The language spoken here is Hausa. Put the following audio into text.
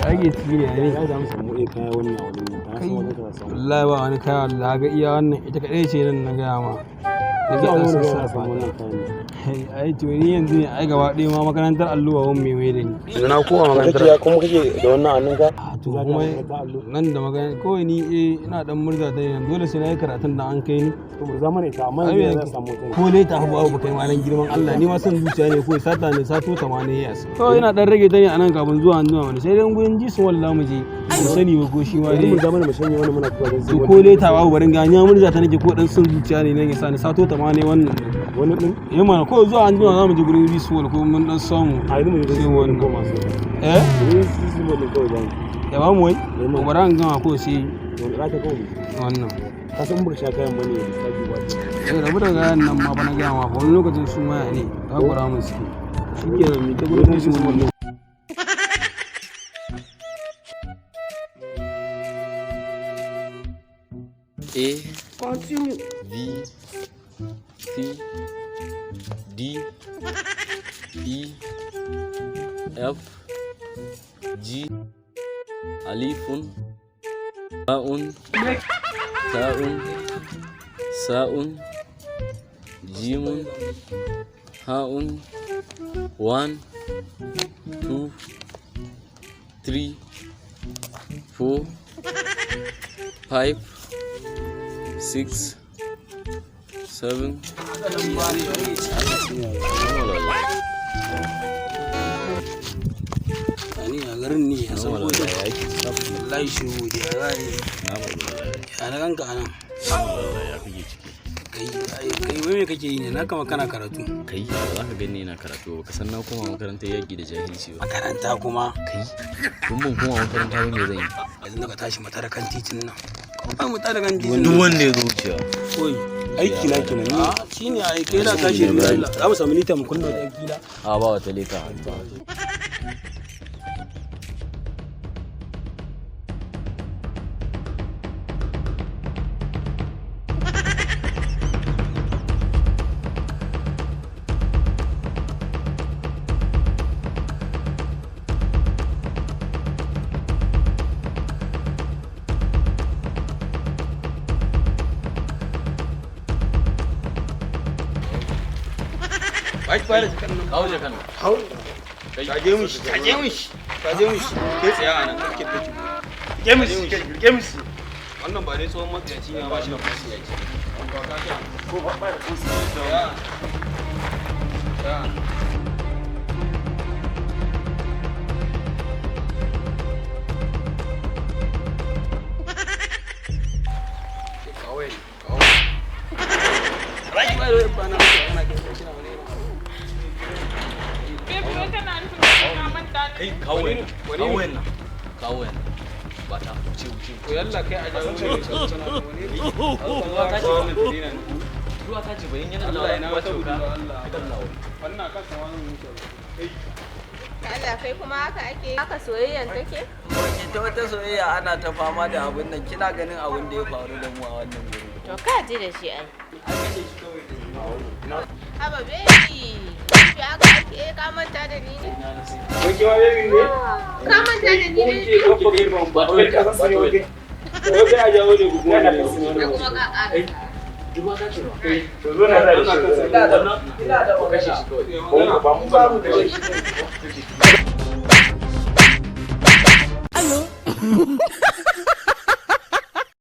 Ake ciki ne ya da musu mu kaya wannan wani wallahi ba wani kaya wallahi ga iya wannan ita kadai ce nan na gaya ma da ke dan sassafa ai to ni yanzu ne ai gaba ɗaya ma makarantar alluwa wani mai da ni yanzu na koma makarantar ya kuma kake da wannan hannun ka to kuma nan da magana kawai ni ina dan murza ta yanzu dole sai na yi karatun da an kai ni to murza mana ita amma yanzu za samu kai ko dai ta habu abu kai ma nan girman Allah ni ma san zuciya ne ko sata ne sato ta ma ne yas to ina dan rage ta ne anan kafin zuwa anjima wani sai dai gurin ji su wallahi mu je mu sani ba ko shi ma dai murza mana mu shanye wani muna kuwa to ko dai ta babu barin ga nya murza ta nake ko dan san zuciya ne nan yasa ni sato ta ma ne wannan wani din mana ko zuwa anjima za mu je gurin ji su ko mun dan samu a yi mu je wani ko masu su mu ko dan ya ba mu wai ko bara an gama ko sai wani raka ko wannan ka san burka kayan bane da sabi ba rabu da gayan nan ma ba na gaya ma wani lokacin su ma ne ta gura mun suke shikenan mi ta gurin su wannan A continue B C D E F G alifun ba'un ta'un sa'un jimun ha'un 1 2 3 4 5 6 7 ani a garin ne a san wanda ya yi wallahi shi gode ya zai ya na ganka anan ya kake ciki kai me kake yi ne na kama kana karatu kai ba za ka gani ina karatu ba ka san na koma makarantar yaƙi da jahilci ba makaranta kuma kai kun ban koma makaranta ba me zan yi yanzu daga tashi matara kan titin nan ba mu tare kan titin duk wanda ya zo wucewa oi aiki na kenan ni shine ai kai na tashi da Allah za mu samu lita mu kunna da aiki da a ba wata leta ai fara jikan nan kawo jakan hau kaje mishi kai tsaya anan kake da ke mishi wannan ba dai tsohon matsayaci ne ba shi da fasi yake ko ba da kusa ya kawo ba ta wuce to yalla kai a jawo ne ka sana wani ruwa ta ce bayin yana Allah yana wata wuka wannan kan sama nan muke kai Allah kai kuma haka ake haka soyayyan take ta wata soyayya ana ta fama da abin nan kina ganin abin da ya faru da mu a wannan guri to ka ji da shi ai haba baby shi haka ake ka manta da ni ne ko ki ma baby ne ka manta da ni ne ba wai ka san sai wai ko kai a jawo ne gugu ne kuma ka duba ka ce ba to zo na da shi ina da kashe shi kawai ba mu ba mu da shi ayo